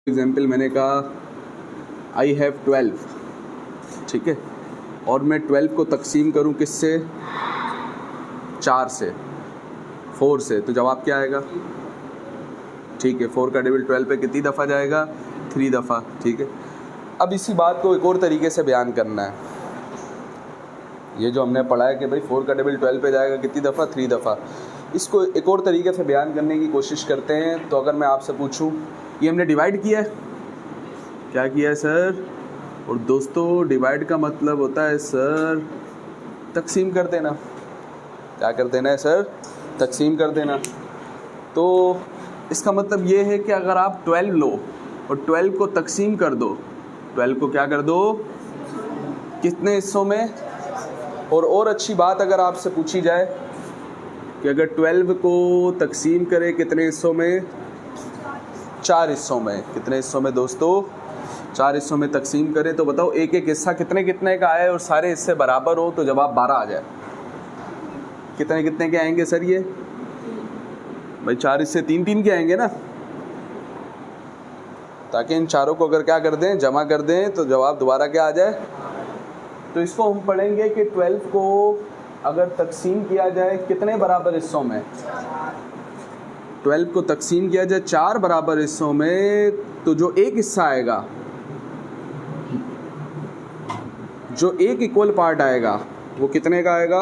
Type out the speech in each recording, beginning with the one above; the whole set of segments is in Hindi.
एग्जाम्पल मैंने कहा आई हैव 12, ठीक है, और मैं 12 को तकसीम करूं किससे, 4 से, 4 से, तो जवाब क्या आएगा? ठीक है, 4 का टेबल 12 पे कितनी दफ़ा जाएगा? 3 दफ़ा, ठीक है। अब इसी बात को एक और तरीके से बयान करना है। ये जो हमने पढ़ा है कि भाई 4 का टेबल 12 पे जाएगा कितनी दफ़ा? 3 दफ़ा। इसको एक और तरीके से बयान करने की कोशिश करते हैं। तो अगर मैं आपसे पूछूं, ये हमने डिवाइड किया है, क्या किया है सर? और दोस्तों डिवाइड का मतलब होता है सर तकसीम कर देना। क्या कर देना है सर? तकसीम कर देना। तो इसका मतलब ये है कि अगर आप 12 लो और 12 को तकसीम कर दो, 12 को क्या कर दो? कितने हिस्सों में? और अच्छी बात अगर आपसे पूछी जाए कि अगर 12 को तकसीम करें कितने हिस्सों में? 4 हिस्सों में। कितने हिस्सों में दोस्तों? 4 हिस्सों में तकसीम करें तो बताओ एक एक हिस्सा कितने कितने का आए और सारे हिस्से बराबर हो तो जवाब 12 आ जाए। कितने कितने के आएंगे सर? ये भाई 4 हिस्से 3-3 के आएंगे ना, ताकि इन चारों को अगर क्या कर दें, जमा कर दें, तो जवाब दोबारा क्या आ जाए। तो इसको हम पढ़ेंगे कि 12 को अगर तकसीम किया जाए कितने बराबर हिस्सों में? 12 को तकसीम किया जाए 4 बराबर हिस्सों में, तो जो एक हिस्सा आएगा, जो एक इक्वल पार्ट आएगा, वो कितने का आएगा?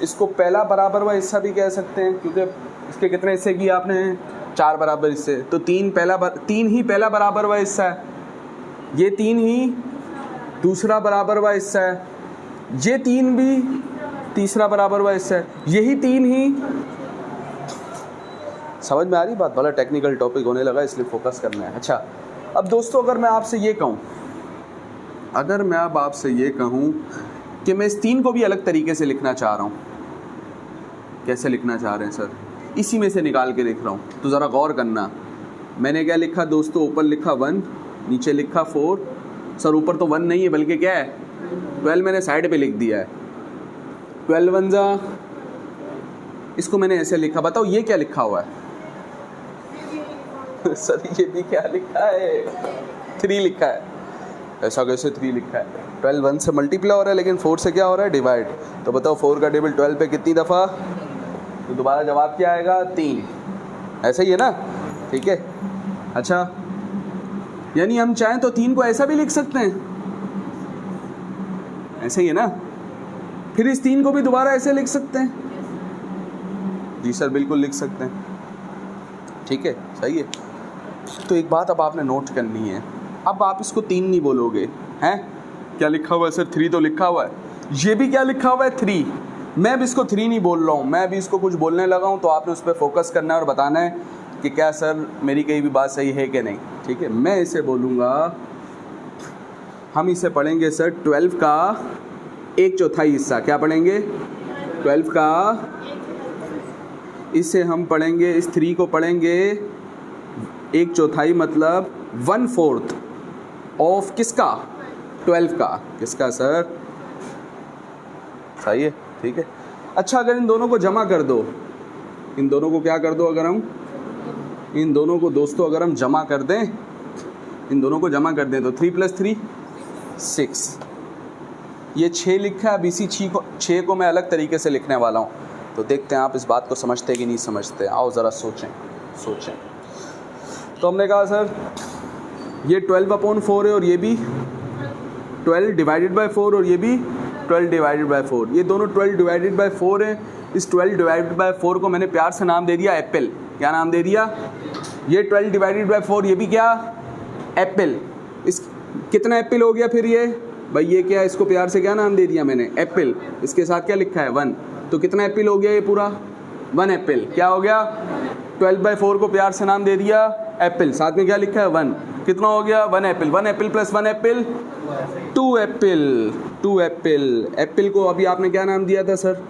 इसको पहला बराबर हुआ हिस्सा भी कह सकते हैं, क्योंकि इसके कितने हिस्से किए आपने? 4 बराबर हिस्से, तो 3 ही पहला बराबर हुआ हिस्सा है, ये 3 ही दूसरा बराबर हुआ हिस्सा है, ये 3 भी तीसरा बराबर हुआ हिस्सा है, यही 3 ही। समझ में आ रही बात? बड़ा टेक्निकल टॉपिक होने लगा, इसलिए फोकस करना है। अच्छा, अब दोस्तों अगर मैं आपसे ये कहूँ, अगर मैं अब आपसे ये कहूँ कि मैं इस 3 को भी अलग तरीके से लिखना चाह रहा हूँ, कैसे लिखना चाह रहे हैं सर? इसी में से निकाल के देख रहा हूँ, तो ज़रा गौर करना। मैंने क्या लिखा दोस्तों? ऊपर लिखा 1, नीचे लिखा 4। सर ऊपर तो 1 नहीं है, बल्कि क्या है? 12 मैंने साइड पे लिख दिया है। 12 1 जा, इसको मैंने ऐसे लिखा। बताओ ये क्या लिखा हुआ है? सर ये भी क्या लिखा है? 3 लिखा है। ऐसा कैसे 3 लिखा है? 12 1 से मल्टीप्लाई हो रहा है, लेकिन 4 से क्या हो रहा है? डिवाइड। तो बताओ 4 का टेबल 12 पे कितनी दफ़ा? तो दोबारा जवाब क्या आएगा? 3। ऐसा ही है ना? ठीक है। अच्छा, यानी हम चाहें तो 3 को ऐसा भी लिख सकते हैं, ऐसे ही है ना? फिर इस 3 को भी दोबारा ऐसे लिख सकते हैं। जी सर बिल्कुल लिख सकते हैं, ठीक है, सही है। तो एक बात अब आपने नोट करनी है, अब आप इसको 3 नहीं बोलोगे, हैं? क्या लिखा हुआ है सर? 3 तो लिखा हुआ है। ये भी क्या लिखा हुआ है? 3। मैं भी इसको 3 नहीं बोल रहा हूँ, मैं भी इसको कुछ बोलने लगा हूँ, तो आपने उस पर फोकस करना है और बताना है कि क्या सर मेरी कहीं भी बात सही है कि नहीं, ठीक है। मैं इसे बोलूँगा, हम इसे पढ़ेंगे सर 12 का 1/4 हिस्सा। क्या पढ़ेंगे? 12 का, इसे हम पढ़ेंगे, इस 3 को पढ़ेंगे 1/4, मतलब 1/4 ऑफ किसका? 12 का। किसका सर? सही है, ठीक है। अच्छा, अगर इन दोनों को जमा कर दो, इन दोनों को क्या कर दो? अगर हम इन दोनों को दोस्तों अगर हम जमा कर दें, इन दोनों को जमा कर दें, तो 3 + 3 6। ये 6 लिखा है। अब इसी 6 को मैं अलग तरीके से लिखने वाला हूँ, तो देखते हैं आप इस बात को समझते कि नहीं समझते। आओ ज़रा सोचें। तो हमने कहा सर ये 12/4 है, और ये भी 12 डिवाइडेड बाय 4, और ये भी 12 डिवाइडेड बाय 4। ये दोनों 12 डिवाइडेड बाय 4 है। इस 12 डिवाइडेड बाय 4 को मैंने प्यार से नाम दे दिया एप्पल। क्या नाम दे दिया? ये 12 डिवाइडेड बाय 4, ये भी क्या? एप्पल। इस कितना एप्पल हो गया फिर ये? भाई ये क्या, इसको प्यार से क्या नाम दे दिया मैंने? एप्पल। इसके साथ क्या लिखा है? 1। तो कितना एप्पल हो गया ये पूरा? 1 एप्पल। क्या हो गया? 12/4 को प्यार से नाम दे दिया एप्पल, साथ में क्या लिखा है? 1। कितना हो गया? 1 Apple. 1 Apple plus 1 Apple 2 Apple. 2 Apple. Apple को अभी आपने क्या नाम दिया था सर?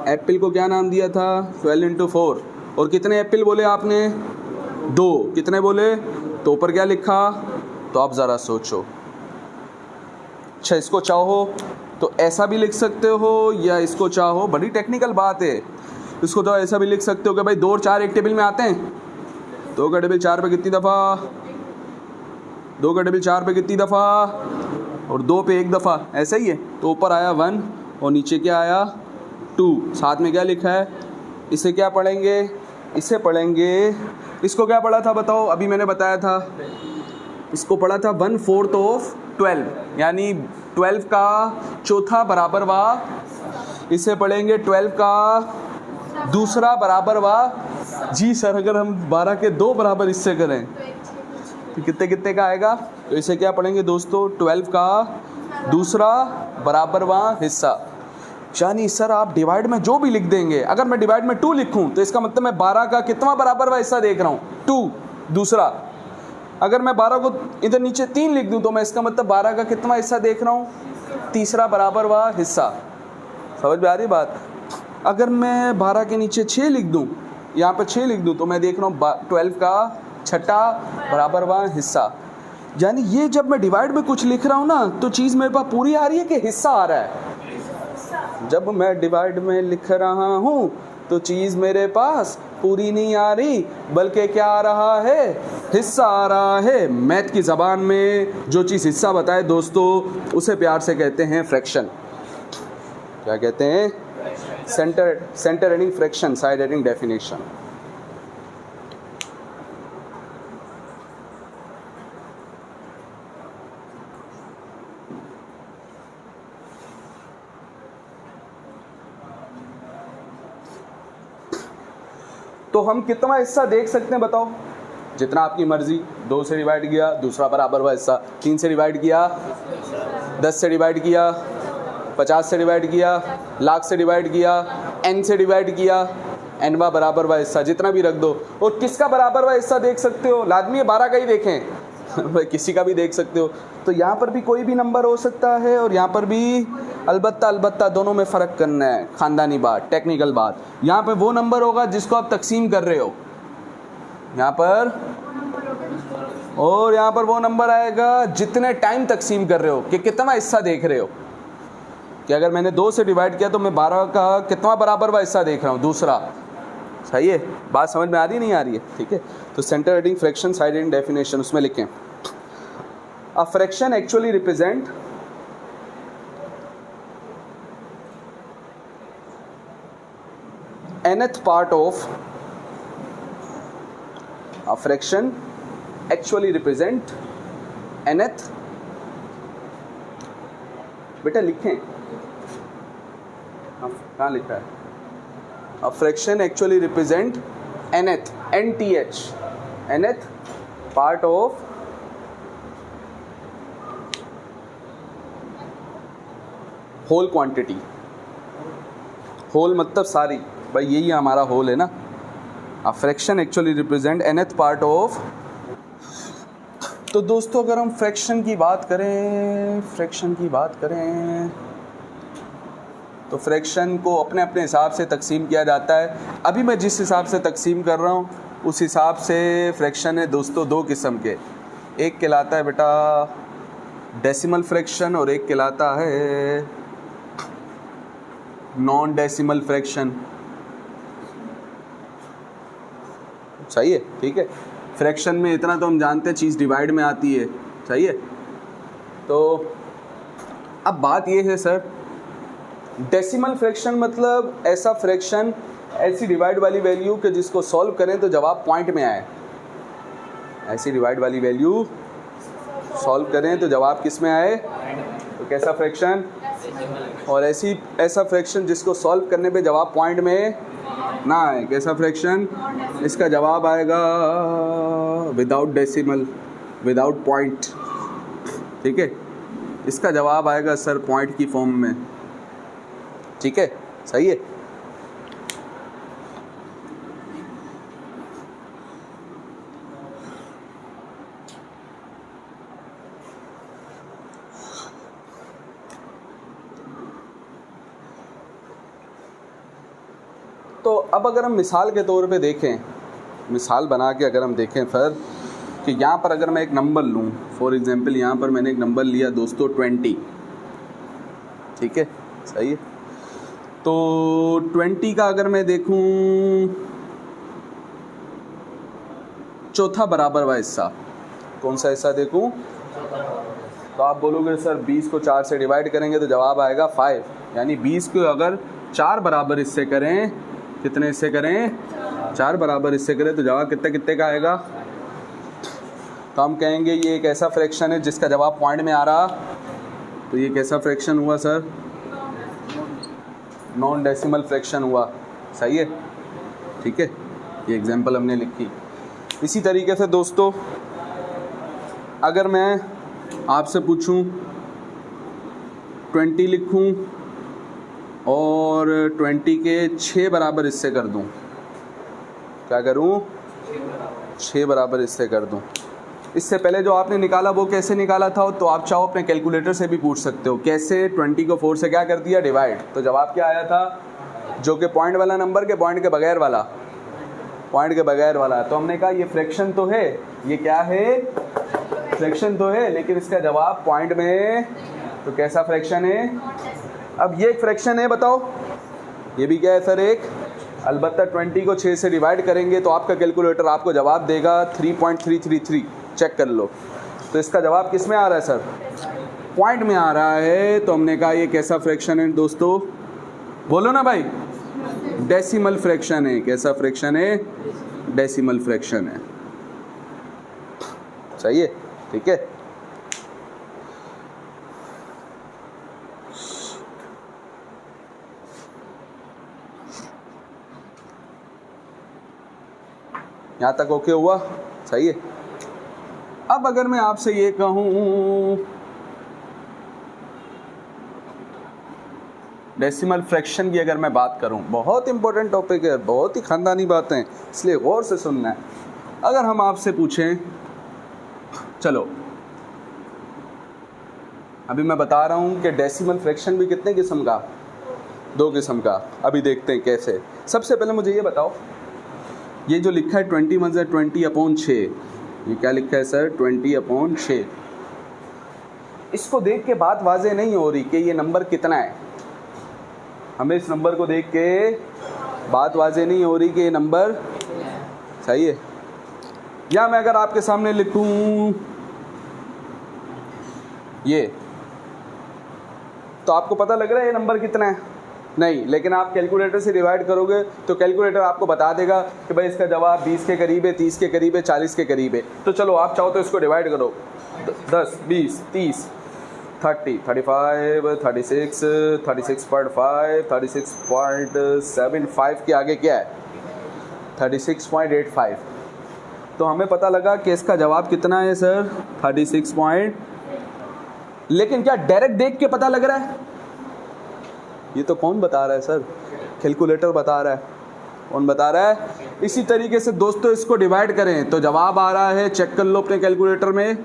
एप्पल को क्या नाम दिया था? 12 × 4। और कितने एप्पल बोले आपने? 2। कितने बोले? तो ऊपर क्या लिखा? तो आप ज़रा सोचो। अच्छा, इसको चाहो तो ऐसा भी लिख सकते हो, या इसको चाहो, बड़ी टेक्निकल बात है, इसको तो ऐसा भी लिख सकते हो कि भाई 2 और 4 एक टेबल में आते हैं, 2 का टेबल 4 पे कितनी दफ़ा, 2 का टेबल 4 पे कितनी दफ़ा, और 2 पे 1 दफ़ा, ऐसा ही है। तो ऊपर आया 1 और नीचे क्या आया 2, साथ में क्या लिखा है, इसे क्या पढ़ेंगे, इसे पढ़ेंगे, इसको क्या पढ़ा था बताओ, अभी मैंने बताया था, इसको पढ़ा था 1/4 ऑफ 12, यानी 12 का चौथा बराबर वा, इसे पढ़ेंगे 12 का दूसरा बराबर वा। जी सर, अगर हम 12 के 2 बराबर इससे करें तो कितने कितने का आएगा, तो इसे क्या पढ़ेंगे दोस्तों, 12 का दूसरा बराबर वा हिस्सा। यानी सर आप डिवाइड में जो भी लिख देंगे, अगर मैं डिवाइड में 2 लिखूं तो इसका मतलब मैं 12 का कितना बराबर वा हिस्सा देख रहा हूँ, 2 दूसरा। अगर मैं 12 को इधर नीचे 3 लिख दूं तो मैं इसका मतलब 12 का कितना हिस्सा देख रहा हूँ, तीसरा बराबर वा हिस्सा। समझ में आ रही बात। अगर मैं 12 के नीचे 6 लिख दूं, यहाँ पर 6 लिख दूं तो मैं देख रहा हूँ 12 का छठा बराबर वा हिस्सा। यानी ये जब मैं डिवाइड में कुछ लिख रहा हूँ ना तो चीज़ मेरे पास पूरी आ रही है कि हिस्सा आ रहा है। जब मैं डिवाइड में लिख रहा हूँ तो चीज़ मेरे पास पूरी नहीं आ रही, बल्कि क्या आ रहा है, हिस्सा आ रहा है। मैथ की ज़बान में जो चीज़ हिस्सा बताए दोस्तों, उसे प्यार से कहते हैं फ्रैक्शन। क्या कहते हैं, centre heading fraction, side heading definition. तो हम कितना हिस्सा देख सकते हैं बताओ, जितना आपकी मर्जी। 2 से डिवाइड किया, दूसरा बराबर हुआ हिस्सा। 3 से डिवाइड किया, 10 से डिवाइड किया, 50 से डिवाइड किया, लाख से डिवाइड किया, n से डिवाइड किया, nवा बराबर हुआ हिस्सा, जितना भी रख दो। और किसका बराबर हुआ हिस्सा देख सकते हो, लाजमी है 12 का ही देखें किसी का भी देख सकते हो। तो यहाँ पर भी कोई भी नंबर हो सकता है और यहाँ पर भी, अलबत्ता दोनों में फ़र्क करना है, ख़ानदानी बात, टेक्निकल बात। यहाँ पे वो नंबर होगा जिसको आप तकसीम कर रहे हो, यहाँ पर, और यहाँ पर वो नंबर आएगा जितने टाइम तकसीम कर रहे हो, कि कितना हिस्सा देख रहे हो। कि अगर मैंने 2 से डिवाइड किया तो मैं 12 का कितना बराबर वा हिस्सा देख रहा हूँ, दूसरा। सही है, बात समझ में आ रही नहीं आ रही है, ठीक है। तो centre heading fraction, side heading definition, उसमें लिखें, a fraction actually represent nth part of a fraction actually represent nth, बेटा लिखें, कहाँ लिखा है, a fraction actually represent nth, nth part of whole quantity। whole मतलब सारी, भाई यही हमारा होल है ना। A fraction actually represent nth part of. तो दोस्तों अगर हम फ्रैक्शन की बात करें, तो फ्रैक्शन को अपने अपने हिसाब से तकसीम किया जाता है। अभी मैं जिस हिसाब से तकसीम कर रहा हूँ उस हिसाब से फ्रैक्शन है दोस्तों 2 किस्म के। एक कहलाता है बेटा डेसिमल फ्रैक्शन और एक कहलाता है नॉन डेसिमल फ्रैक्शन। सही है, ठीक है। फ्रैक्शन में इतना तो हम जानते हैं, चीज़ डिवाइड में आती है, सही है। तो अब बात ये है सर, डेसिमल फ्रैक्शन मतलब ऐसा फ्रैक्शन, ऐसी डिवाइड वाली वैल्यू कि जिसको सॉल्व करें तो जवाब पॉइंट में आए। ऐसी डिवाइड वाली वैल्यू सॉल्व करें तो जवाब किस में आए, तो कैसा फ्रैक्शन। और ऐसा फ्रैक्शन जिसको सॉल्व करने पे जवाब पॉइंट में ना आए, कैसा फ्रैक्शन, इसका जवाब आएगा विदाउट डेसिमल, विदाउट पॉइंट, ठीक है। इसका जवाब आएगा सर पॉइंट की फॉर्म में, ठीक है, सही है। तो अब अगर हम मिसाल के तौर पे देखें, मिसाल बना के अगर हम देखें फिर, कि यहाँ पर अगर मैं एक नंबर लूँ, फॉर एग्जांपल यहाँ पर मैंने एक नंबर लिया दोस्तों 20, ठीक है, सही है। तो 20 का अगर मैं देखूँ चौथा बराबर हुआ हिस्सा। कौन सा हिस्सा देखूं? तो आप बोलोगे सर 20 को 4 से डिवाइड करेंगे तो जवाब आएगा 5, यानी 20 को अगर 4 बराबर हिस्से करें, कितने हिस्से करें? 4 बराबर हिस्से करें तो जवाब कितने कितने का आएगा? तो हम कहेंगे ये एक ऐसा फ्रैक्शन है जिसका जवाब पॉइंट में आ रहा, तो ये कैसा फ्रैक्शन हुआ सर? नॉन डेसिमल फ्रैक्शन हुआ। सही है, ठीक है, ये एग्जांपल हमने लिखी। इसी तरीके से दोस्तों अगर मैं आपसे पूछूं 20 लिखूं और 20 के 6 बराबर हिस्से कर दूं, क्या करूं? 6 बराबर हिस्से कर दूं। इससे पहले जो आपने निकाला वो कैसे निकाला था? तो आप चाहो अपने कैलकुलेटर से भी पूछ सकते हो। कैसे? 20 को 4 से क्या कर दिया? डिवाइड। तो जवाब क्या आया था? जो कि पॉइंट वाला नंबर के पॉइंट के बगैर वाला, पॉइंट के बगैर वाला। तो हमने कहा ये फ्रैक्शन तो है, ये क्या है? फ्रैक्शन तो है, लेकिन इसका जवाब पॉइंट में है। तो कैसा फ्रैक्शन है? अब ये एक फ्रैक्शन है, बताओ ये भी क्या है सर? एक। अलबत्ता 20 को 6 से डिवाइड करेंगे तो आपका कैलकुलेटर आपको जवाब देगा 3.333। चेक कर लो। तो इसका जवाब किस में आ रहा है सर? पॉइंट में आ रहा है। तो हमने कहा ये कैसा फ्रैक्शन है दोस्तों? बोलो ना भाई, डेसिमल फ्रैक्शन है। कैसा फ्रैक्शन है? डेसिमल फ्रैक्शन है। सही है, ठीक है। यहाँ तक ओके हुआ? सही है। अब अगर मैं आपसे ये कहूँ डेसिमल फ्रैक्शन की अगर मैं बात करूँ, बहुत इंपॉर्टेंट टॉपिक है, बहुत ही खानदानी बातें, इसलिए गौर से सुनना है। अगर हम आपसे पूछें, चलो अभी मैं बता रहा हूँ कि डेसिमल फ्रैक्शन भी कितने किस्म का? 2 किस्म का। अभी देखते हैं कैसे। सबसे पहले मुझे ये बताओ, ये जो लिखा है 20 × 20/6, ये क्या लिखा है सर? 20/6। इसको देख के बात वाज़ेह नहीं हो रही कि ये नंबर कितना है। हमें इस नंबर को देख के बात वाज़ेह नहीं हो रही कि ये नंबर सही है। या मैं अगर आपके सामने लिखूं ये, तो आपको पता लग रहा है ये नंबर कितना है? नहीं, लेकिन आप कैलकुलेटर से डिवाइड करोगे तो कैलकुलेटर आपको बता देगा कि भाई इसका जवाब 20 के करीब है, 30 के करीब है, 40 के करीब है। तो चलो आप चाहो तो इसको डिवाइड करो, 10, 20, 30, 30, 35, 36, 36.5, 36.75 के आगे क्या है? 36.85। तो हमें पता लगा कि इसका जवाब कितना है सर? 36. लेकिन क्या डायरेक्ट देख के पता लग रहा है? ये तो कौन बता रहा है सर? कैलकुलेटर बता रहा है। कौन बता रहा है? इसी तरीके से दोस्तों इसको डिवाइड करें तो जवाब आ रहा है, चेक कर लो अपने कैलकुलेटर में,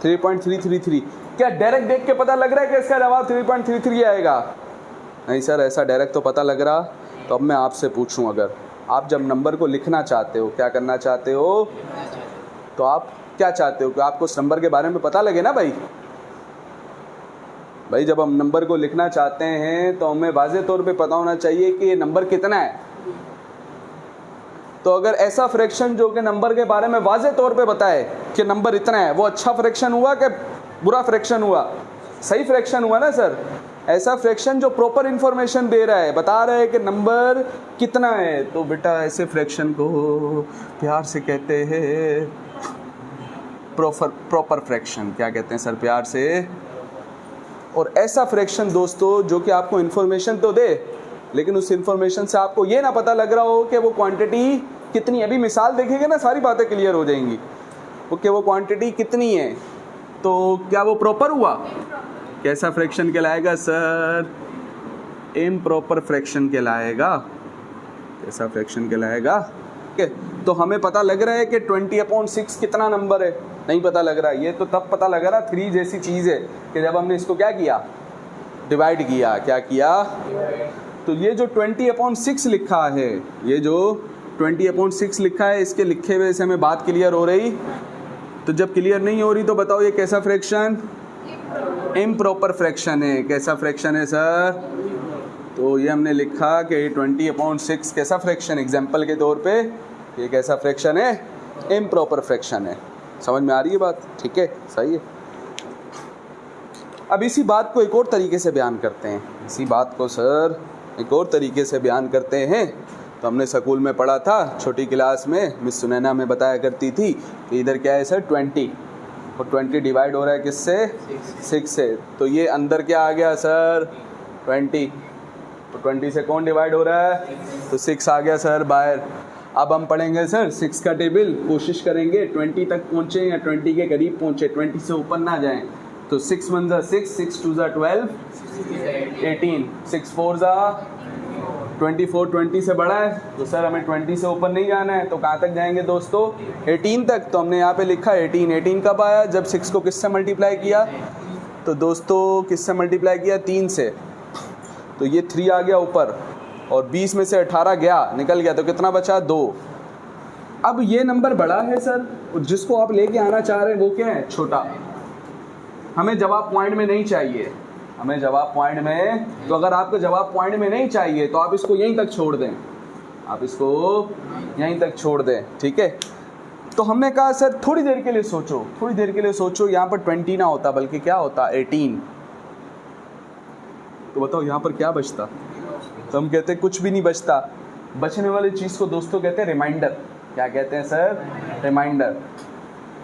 3.333। क्या डायरेक्ट देख के पता लग रहा है कि इसका जवाब 3.33 आएगा? नहीं सर, ऐसा डायरेक्ट तो पता लग रहा। तो अब मैं आपसे पूछूं, अगर आप जब नंबर को लिखना चाहते हो, क्या करना चाहते हो? तो आप क्या चाहते हो कि आपको उस नंबर के बारे में पता लगे ना भाई। भाई जब हम नंबर को लिखना चाहते हैं तो हमें वाज़ेह तौर पे पता होना चाहिए कि ये नंबर कितना है। तो अगर ऐसा फ्रैक्शन जो कि नंबर के बारे में वाज़ेह तौर पे बताए कि नंबर इतना है, वो अच्छा फ्रैक्शन हुआ कि बुरा फ्रैक्शन हुआ? सही फ्रैक्शन हुआ ना सर। ऐसा फ्रैक्शन जो प्रॉपर इन्फॉर्मेशन दे रहा है, बता रहा है कि नंबर कितना है। तो बेटा ऐसे फ्रैक्शन को प्यार से कहते हैं प्रॉपर फ्रैक्शन। क्या कहते हैं सर? प्यार से। और ऐसा फ्रैक्शन दोस्तों जो कि आपको इन्फॉर्मेशन तो दे, लेकिन उस इन्फॉर्मेशन से आपको ये ना पता लग रहा हो कि वो क्वांटिटी कितनी है। अभी मिसाल देखेंगे ना, सारी बातें क्लियर हो जाएंगी। ओके, वो क्वांटिटी कितनी है, तो क्या वो प्रॉपर हुआ? कैसा फ्रैक्शन कहलाएगा सर? इम्प्रॉपर फ्रैक्शन कहलाएगा। कैसा फ्रैक्शन कहलाएगा? ओके, तो हमें पता लग रहा है कि 20/6 कितना नंबर है? नहीं पता लग रहा। ये तो तब पता लग रहा 3 जैसी चीज़ है कि जब हमने इसको क्या किया? डिवाइड किया। क्या किया? तो ये जो 20/6 लिखा है, ये जो 20/6 लिखा है, इसके लिखे हुए से हमें बात क्लियर हो रही? तो जब क्लियर नहीं हो रही तो बताओ ये कैसा फ्रैक्शन? इम्प्रॉपर फ्रैक्शन है। कैसा फ्रैक्शन है सर? तो ये हमने लिखा कि 20/6 कैसा फ्रैक्शन? एग्जाम्पल के तौर पे ये कैसा फ्रैक्शन है? इम्प्रॉपर फ्रैक्शन है। समझ में आ रही है बात? ठीक है, सही है। अब इसी बात को एक और तरीके से बयान करते हैं, इसी बात को सर एक और तरीके से बयान करते हैं। तो हमने स्कूल में पढ़ा था, छोटी क्लास में मिस सुनैना में बताया करती थी कि इधर क्या है सर 20, और 20 डिवाइड हो रहा है किससे? 6 से। तो ये अंदर क्या आ गया सर? 20। तो 20 से कौन डिवाइड हो रहा है? तो 6 आ गया सर बाहर। अब हम पढ़ेंगे सर 6 का टेबल, कोशिश करेंगे 20 तक पहुँचे या 20 के करीब पहुँचे, 20 से ऊपर ना जाएं। तो 6 1 ज़ा 6, 6 2 ज़ा 12, 18, 6 4 ज़ा 24, 20 से बड़ा है तो सर हमें 20 से ऊपर नहीं जाना है। तो कहाँ तक जाएंगे दोस्तों? 18 तक। तो हमने यहाँ पे लिखा 18। 18 कब आया? जब 6 को किससे मल्टीप्लाई किया? तो दोस्तों किससे मल्टीप्लाई किया? 3 से। तो ये 3 आ गया ऊपर, और 20 में से 18 गया, निकल गया, तो कितना बचा? 2। अब ये नंबर बड़ा है सर, जिसको आप लेके आना चाह रहे हैं वो क्या है? छोटा। हमें जवाब पॉइंट में नहीं चाहिए, हमें जवाब पॉइंट में, तो अगर आपको जवाब पॉइंट में नहीं चाहिए तो आप इसको यहीं तक छोड़ दें, आप इसको यहीं तक छोड़ दें, ठीक है। तो हमने कहा सर थोड़ी देर के लिए सोचो, थोड़ी देर के लिए सोचो, यहाँ पर 20 ना होता बल्कि क्या होता? 18। तो बताओ यहाँ पर क्या बचता? तो हम कहते हैं कुछ भी नहीं बचता। बचने वाली चीज़ को दोस्तों कहते हैं रिमाइंडर। क्या कहते हैं सर? रिमाइंडर।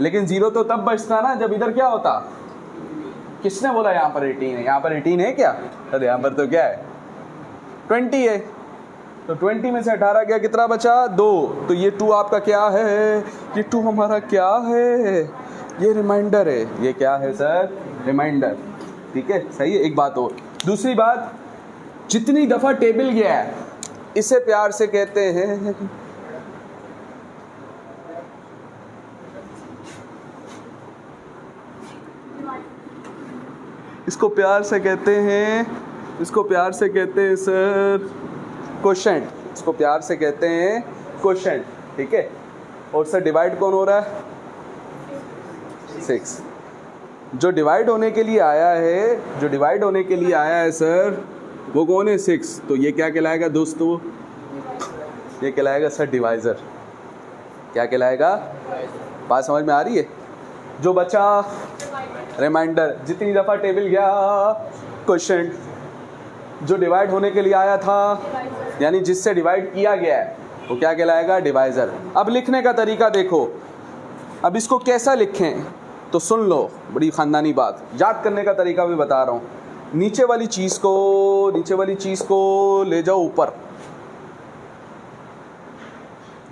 लेकिन 0 तो तब बचता ना जब इधर क्या होता? किसने बोला यहाँ पर 18 है? यहाँ पर 18 है क्या? अरे यहाँ पर तो क्या है? 20 है। तो 20 में से 18 गया, कितना बचा? 2। तो ये 2 आपका क्या है? ये 2 हमारा क्या है? ये रिमाइंडर है। ये क्या है सर? रिमाइंडर। ठीक है, सही है। एक बात और। दूसरी बात, जितनी दफ़ा टेबल गया है इसे प्यार से कहते हैं इसको प्यार से कहते हैं सर क्वोशेंट। इसको प्यार से कहते हैं क्वोशेंट, ठीक है। और सर डिवाइड कौन हो रहा है? 6। जो डिवाइड होने के लिए आया है, सर वो कौन है? 6। तो ये क्या कहलाएगा दोस्तों? ये कहलाएगा सर डिवाइज़र। क्या कहलाएगा? बात समझ में आ रही है? जो बचा रिमाइंडर, जितनी दफ़ा टेबल गया क्वोशेंट, जो डिवाइड होने के लिए आया था यानी जिससे डिवाइड किया गया है वो क्या कहलाएगा? डिवाइज़र। अब लिखने का तरीका देखो, अब इसको कैसा लिखें तो सुन लो, बड़ी ख़ानदानी बात। याद करने का तरीका भी बता रहा हूँ। नीचे वाली चीज़ को ले जाओ ऊपर,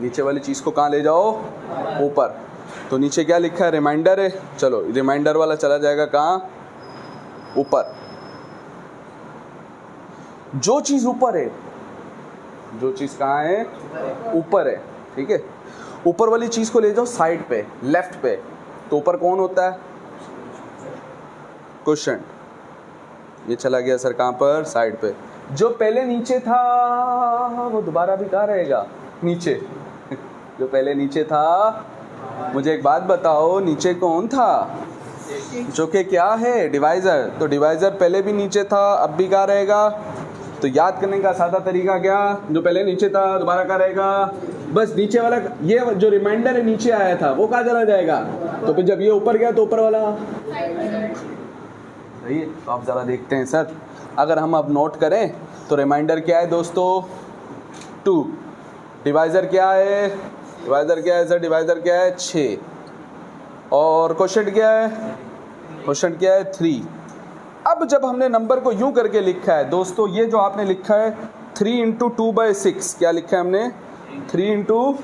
नीचे वाली चीज़ को कहाँ ले जाओ? ऊपर। तो नीचे क्या लिखा है? रिमाइंडर है। चलो रिमाइंडर वाला चला जाएगा कहाँ? ऊपर। जो चीज़ ऊपर है, जो चीज़ कहाँ है? ऊपर है, ठीक है। ऊपर वाली चीज़ को ले जाओ साइड पे, लेफ्ट पे। तो ऊपर कौन होता है? क्वोशेंट। ये चला गया सर कहाँ पर? साइड पे। जो पहले नीचे था वो दोबारा भी कहाँ रहेगा? नीचे। जो पहले नीचे था, मुझे एक बात बताओ, नीचे कौन था? जो कि क्या है? डिवाइज़र। तो डिवाइज़र पहले भी नीचे था, अब भी कहाँ रहेगा? तो याद करने का सादा तरीका क्या? जो पहले नीचे था दोबारा कहाँ रहेगा? बस नीचे वाला, ये जो रिमाइंडर है नीचे आया था वो कहाँ चला जाएगा? तो फिर जब ये ऊपर गया तो ऊपर वाला सही है। तो आप ज़रा देखते हैं सर, अगर हम अब नोट करें तो रिमाइंडर क्या है दोस्तों? 2। डिवाइज़र क्या है? सर डिवाइज़र क्या है? 6। और क्वोशेंट क्या है? 3। अब जब हमने नंबर को यूं करके लिखा है दोस्तों, ये जो आपने लिखा है 3 × 2/6, क्या लिखा है हमने? 3 ×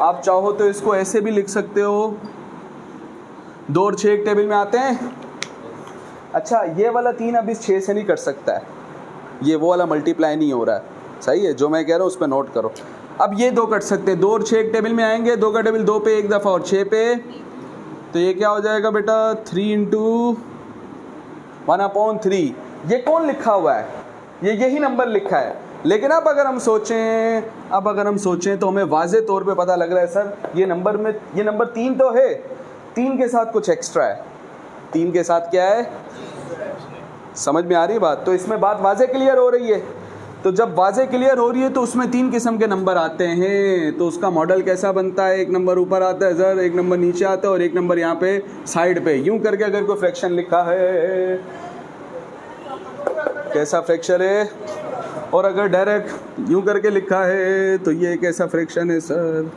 आप चाहो तो इसको ऐसे भी लिख सकते हो, 2 और 6 एक टेबल में आते हैं। अच्छा, ये वाला 3 अब इस 6 से नहीं कर सकता है, ये वो वाला मल्टीप्लाई नहीं हो रहा है, सही है। जो मैं कह रहा हूँ उस पर नोट करो। अब ये 2 कट सकते हैं, 2 और 6 एक टेबल में आएंगे, 2 का टेबल 2 पे एक दफ़ा और 6 पे, तो ये क्या हो जाएगा बेटा? 3 × 1/3। ये कौन लिखा हुआ है? ये यही नंबर लिखा है। लेकिन अब अगर हम सोचें तो हमें वाज़े तौर पे पता लग रहा है सर ये नंबर 3 तो है, 3 के साथ कुछ एक्स्ट्रा है। 3 के साथ क्या है? समझ में आ रही है बात? तो इसमें बात वाज़े क्लियर हो रही है। तो जब वाज़े क्लियर हो रही है तो उसमें 3 किस्म के नंबर आते हैं। तो उसका मॉडल कैसा बनता है, एक नंबर ऊपर आता है सर, एक नंबर नीचे आता है और एक नंबर यहाँ पे साइड पे। यूं करके अगर कोई फ्रैक्शन लिखा है, कैसा फ्रैक्शन है, और अगर डायरेक्ट यूं करके लिखा है तो ये कैसा फ्रैक्शन है सर,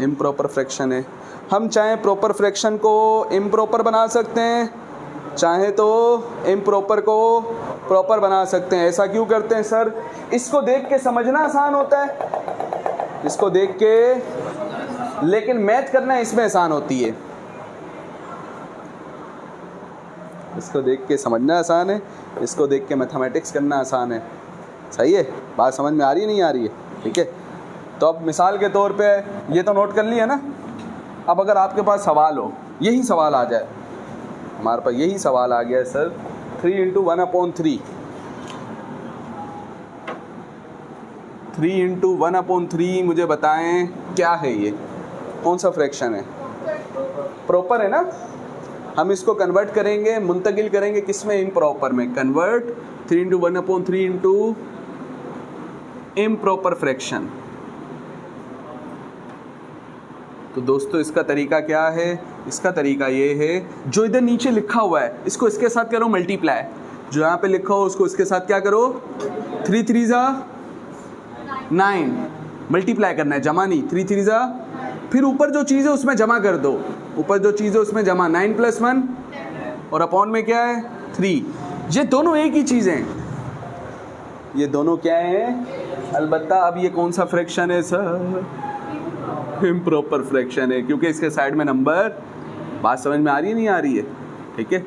इम्प्रॉपर फ्रैक्शन है। हम चाहे प्रॉपर फ्रैक्शन को इम्प्रॉपर बना सकते हैं, चाहे तो इम्प्रॉपर को प्रॉपर बना सकते हैं। ऐसा क्यों करते हैं सर? इसको देख के समझना आसान होता है, इसको देख के, लेकिन मैथ करना इसमें आसान होती है। इसको देख के समझना आसान है, इसको देख के मैथमेटिक्स करना आसान है। सही है, बात समझ में आ रही है नहीं आ रही है? ठीक है, तो अब मिसाल के तौर पे ये तो नोट कर लिया ना। अब अगर आपके पास सवाल हो, यही सवाल आ जाए, हमारे पास यही सवाल आ गया सर, 3 × 1/3, 3 × 1/3 मुझे बताएं क्या है, ये कौन सा फ्रैक्शन है? प्रॉपर है ना। हम इसको कन्वर्ट करेंगे, मुंतकिल करेंगे किस में, इम्प्रॉपर में। Convert 3 × 1/3 into improper fraction. तो दोस्तों इसका तरीका क्या है? इसका तरीका ये है, जो इधर नीचे लिखा हुआ है इसको इसके साथ करो मल्टीप्लाई, जो यहाँ पे लिखा हो उसको इसके साथ क्या करो, 3 3 = 9 मल्टीप्लाई करना है, जमा नहीं, 3 3 = फिर ऊपर जो चीज़ है उसमें जमा कर दो, ऊपर जो चीज़ है उसमें जमा, 9 + 1 और अपॉन में क्या है 3। ये दोनों एक ही चीज़ें हैं, ये दोनों क्या हैं? अलबत्ता अब ये कौन सा फ्रैक्शन है सर? इम्प्रॉपर फ्रैक्शन है, क्योंकि इसके साइड में नंबर। बात समझ में आ रही है नहीं आ रही है? ठीक है।